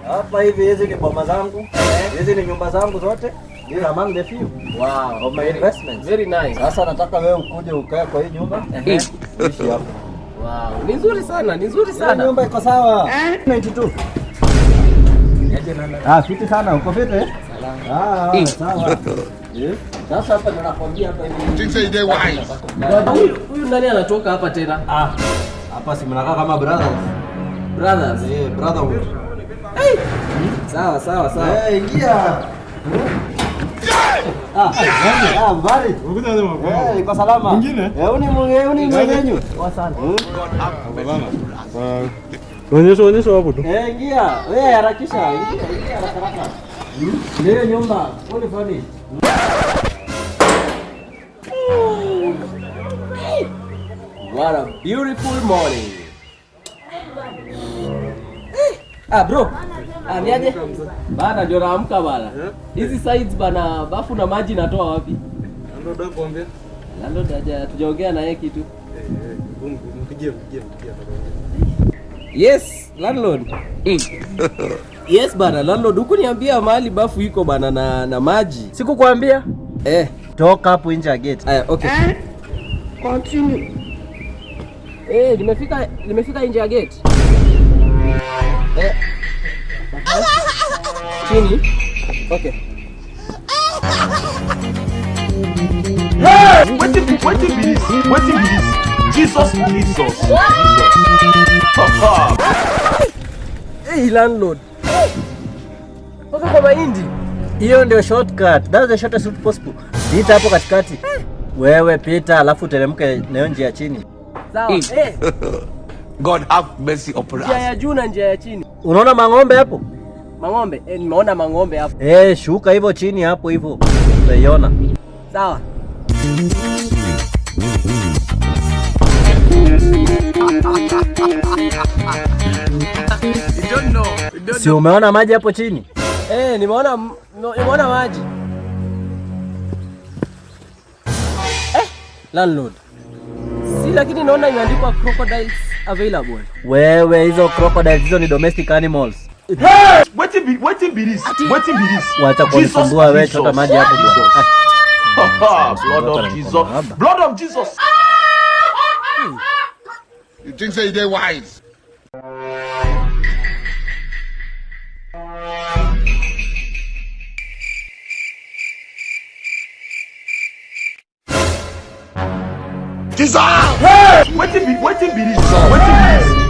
Hapa hivi hizi ni boma zangu. Hizi ni nyumba zangu zote. These are among the few. Wow, of my investments. Very nice. Sasa nataka wewe ukuje ukae kwa hii nyumba. Ishi hapo. Wow, ni nzuri sana, ni nzuri sana. Nyumba iko sawa. 92. Fiti sana, uko fiti? Salama. Sawa. Sasa hapa ninakwambia hapa hivi. Huyu nani anatoka hapa tena? Hapa si mnakaa kama brothers. Brothers. Brotherhood. Sawa. Ingia. Mbali. Iko salama. Mwingine? Uni mwenyenyu. Asante. Onyesha hapo tu. Ingia. Wewe harakisha. Ingia haraka. Ndio nyumba. Fully furnished. What a beautiful morning. Bro. Niaje? Bana ndio naamka bana. Hizi sides bana, bafu na maji natoa wapi? Ndio kuambia. Landlord haja tujaongea na yeye kitu. Mpigie. Yes, landlord. Yes bana, landlord huku niambia mahali bafu iko bana na maji. Sikukwambia? Toka hapo nje ya gate. Okay. Continue. Nimefika nje ya gate. Chini. Okay. Waiting be this. Jesus. Hey landlord. Toka kwa mahindi. Hiyo ndio shortcut. That's the shortest route possible. Pita hapo katikati. Wewe pita alafu teremke na njia ya chini. Sawa. God have mercy upon us. Njia ya juu na njia ya chini. Unaona mang'ombe hapo? Mang'ombe? Nimeona mang'ombe hapo. Shuka hivyo chini hapo hivyo. Utaiona. Sawa. Si umeona maji hapo chini? Nimeona maji. Landlord. Si lakini naona imeandikwa crocodiles available. Wewe hizo crocodiles hizo ni domestic animals. Waiting be this. Wacha kunisumbua wewe, chota maji hapo bwana. Blood of Jesus. You think say they wise? Jesus! Waiting be this.